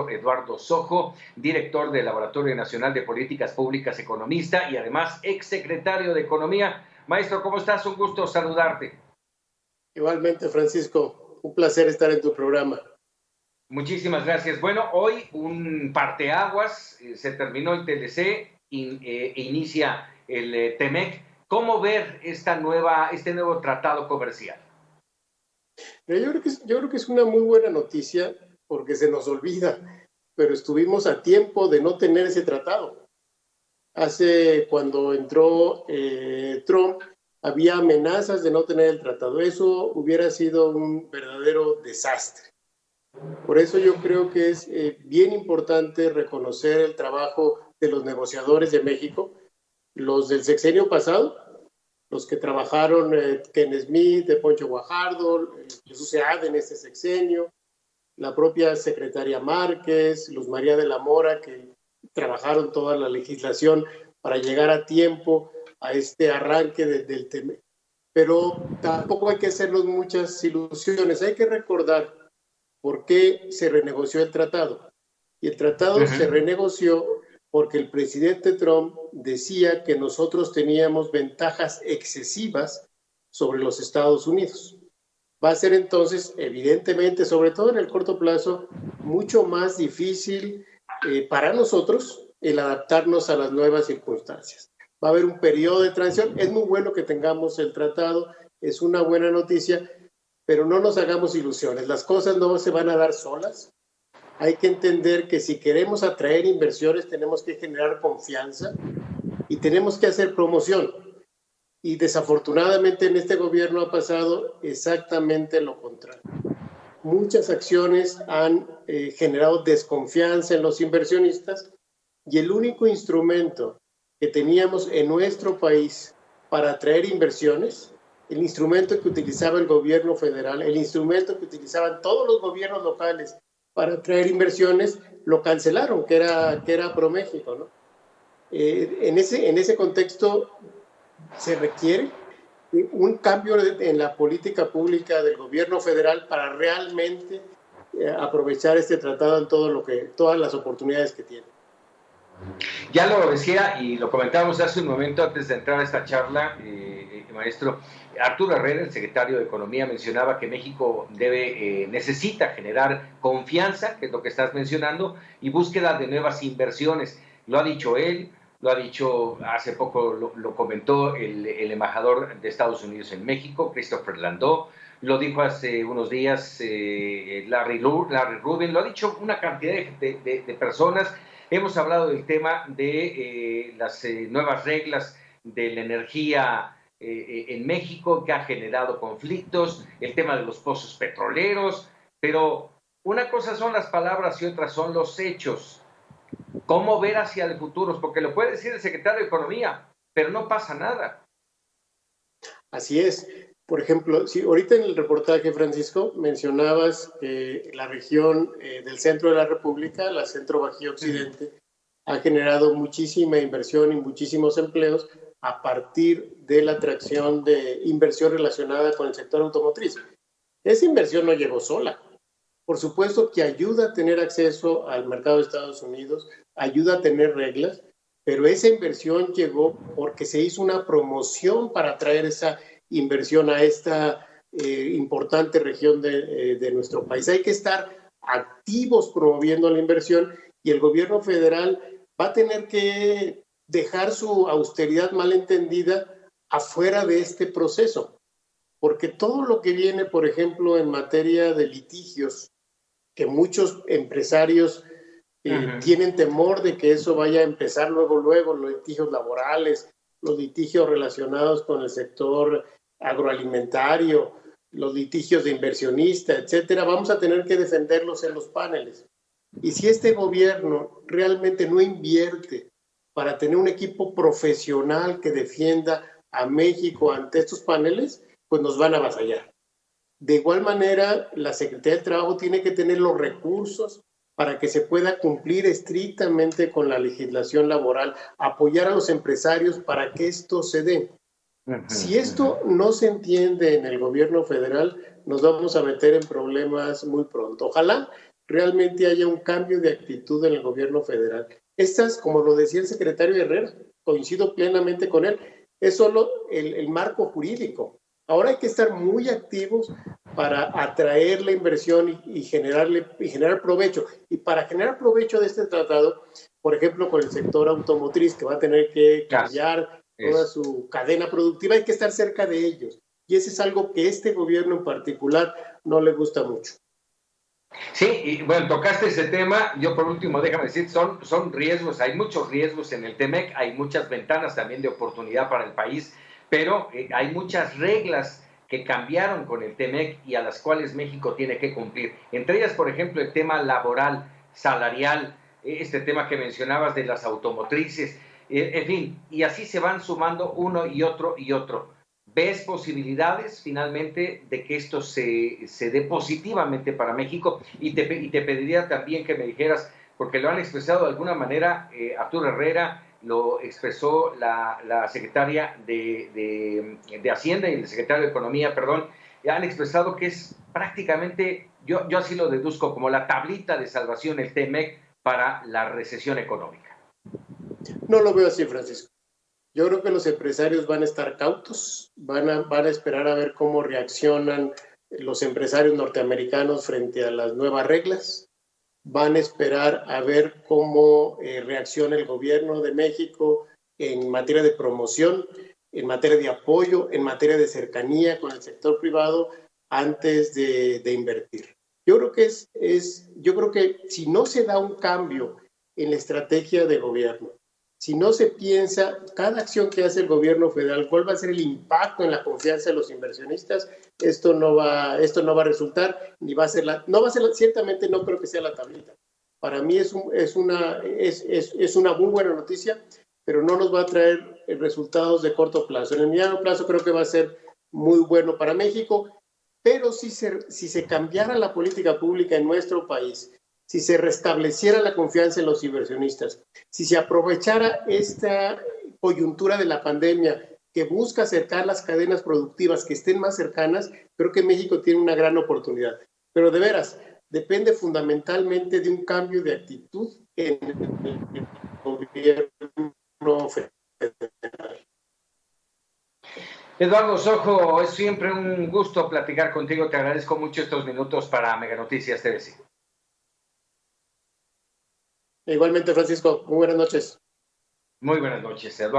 Eduardo Sojo, director del Laboratorio Nacional de Políticas Públicas, economista y además exsecretario de Economía. Maestro, ¿cómo estás? Un gusto saludarte. Igualmente, Francisco, un placer estar en tu programa. Muchísimas gracias. Bueno, hoy un parteaguas, se terminó el TLC, inicia el TEMEC. ¿Cómo ver este nuevo tratado comercial? Yo creo que es una muy buena noticia porque se nos olvida, pero estuvimos a tiempo de no tener ese tratado. Cuando entró Trump, había amenazas de no tener el tratado. Eso hubiera sido un verdadero desastre. Por eso yo creo que es bien importante reconocer el trabajo de los negociadores de México, los del sexenio pasado, los que trabajaron, Ken Smith, Poncho Guajardo, Jesús Seade en este sexenio, la propia secretaria Márquez, Luz María de la Mora, que trabajaron toda la legislación para llegar a tiempo a este arranque del tema. Pero tampoco hay que hacernos muchas ilusiones, hay que recordar por qué se renegoció el tratado. Y el tratado se renegoció porque el presidente Trump decía que nosotros teníamos ventajas excesivas sobre los Estados Unidos. Va a ser entonces, evidentemente, sobre todo en el corto plazo, mucho más difícil para nosotros el adaptarnos a las nuevas circunstancias. Va a haber un periodo de transición. Es muy bueno que tengamos el tratado, es una buena noticia, pero no nos hagamos ilusiones. Las cosas no se van a dar solas. Hay que entender que si queremos atraer inversiones tenemos que generar confianza y tenemos que hacer promoción. Y desafortunadamente en este gobierno ha pasado exactamente lo contrario. Muchas acciones han generado desconfianza en los inversionistas y el único instrumento que teníamos en nuestro país para atraer inversiones, el instrumento que utilizaba el gobierno federal, el instrumento que utilizaban todos los gobiernos locales para atraer inversiones, lo cancelaron, que era ProMéxico, ¿no? En ese contexto se requiere un cambio en la política pública del gobierno federal para realmente aprovechar este tratado en todas las oportunidades que tiene. Ya lo decía y lo comentábamos hace un momento antes de entrar a esta charla, maestro. Arturo Herrera, el secretario de Economía, mencionaba que México necesita generar confianza, que es lo que estás mencionando, y búsqueda de nuevas inversiones. Lo ha dicho él, lo ha dicho hace poco, lo comentó el embajador de Estados Unidos en México, Christopher Landau, lo dijo hace unos días Larry Rubin, lo ha dicho una cantidad de personas. Hemos hablado del tema de las nuevas reglas de la energía en México, que ha generado conflictos, el tema de los pozos petroleros, pero una cosa son las palabras y otra son los hechos. ¿Cómo ver hacia el futuro? Porque lo puede decir el secretario de Economía, pero no pasa nada. Así es. Por ejemplo, si ahorita en el reportaje, Francisco, mencionabas que la región del centro de la República, la Centro Bajío Occidente, ha generado muchísima inversión y muchísimos empleos a partir de la atracción de inversión relacionada con el sector automotriz. Esa inversión no llegó sola. Por supuesto que ayuda a tener acceso al mercado de Estados Unidos, ayuda a tener reglas, pero esa inversión llegó porque se hizo una promoción para atraer esa inversión a esta importante región de nuestro país. Hay que estar activos promoviendo la inversión y el gobierno federal va a tener que dejar su austeridad malentendida afuera de este proceso, porque todo lo que viene, por ejemplo, en materia de litigios, que muchos empresarios tienen temor de que eso vaya a empezar luego, los litigios laborales, los litigios relacionados con el sector agroalimentario, los litigios de inversionista, etcétera, vamos a tener que defenderlos en los paneles. Y si este gobierno realmente no invierte para tener un equipo profesional que defienda a México ante estos paneles, pues nos van a avasallar. De igual manera, la Secretaría del Trabajo tiene que tener los recursos para que se pueda cumplir estrictamente con la legislación laboral, apoyar a los empresarios para que esto se dé. Si esto no se entiende en el gobierno federal, nos vamos a meter en problemas muy pronto. Ojalá realmente haya un cambio de actitud en el gobierno federal. Estas, como lo decía el secretario Herrera, coincido plenamente con él, es solo el marco jurídico. Ahora hay que estar muy activos para atraer la inversión y generar provecho. Y para generar provecho de este tratado, por ejemplo, con el sector automotriz, que va a tener que cambiar toda su cadena productiva, hay que estar cerca de ellos. Y ese es algo que este gobierno en particular no le gusta mucho. Sí, y bueno, tocaste ese tema. Yo por último, déjame decir, son riesgos, hay muchos riesgos en el TEMEC, hay muchas ventanas también de oportunidad para el país, pero hay muchas reglas que cambiaron con el TEMEC y a las cuales México tiene que cumplir. Entre ellas, por ejemplo, el tema laboral, salarial, este tema que mencionabas de las automotrices, en fin, y así se van sumando uno y otro y otro. ¿Ves posibilidades finalmente de que esto se dé positivamente para México? Y te pediría también que me dijeras, porque lo han expresado de alguna manera, Arturo Herrera, lo expresó la secretaria de Hacienda y el secretario de Economía, perdón, han expresado que es prácticamente, yo así lo deduzco, como la tablita de salvación, el TEMEC, para la recesión económica. No lo veo así, Francisco. Yo creo que los empresarios van a estar cautos, van a esperar a ver cómo reaccionan los empresarios norteamericanos frente a las nuevas reglas, van a esperar a ver cómo reacciona el gobierno de México en materia de promoción, en materia de apoyo, en materia de cercanía con el sector privado antes de invertir. Yo creo que si no se da un cambio en la estrategia de gobierno, si no se piensa cada acción que hace el gobierno federal, cuál va a ser el impacto en la confianza de los inversionistas, esto no va a resultar, ni va a ser ciertamente no creo que sea la tablita. Para mí es una muy buena noticia, pero no nos va a traer resultados de corto plazo. En el mediano plazo creo que va a ser muy bueno para México, pero si se cambiara la política pública en nuestro país, si se restableciera la confianza en los inversionistas, si se aprovechara esta coyuntura de la pandemia que busca acercar las cadenas productivas que estén más cercanas, creo que México tiene una gran oportunidad. Pero de veras, depende fundamentalmente de un cambio de actitud en el gobierno federal. Eduardo Sojo, es siempre un gusto platicar contigo. Te agradezco mucho estos minutos para Mega Noticias TVC. Igualmente, Francisco, muy buenas noches. Muy buenas noches, Eduardo.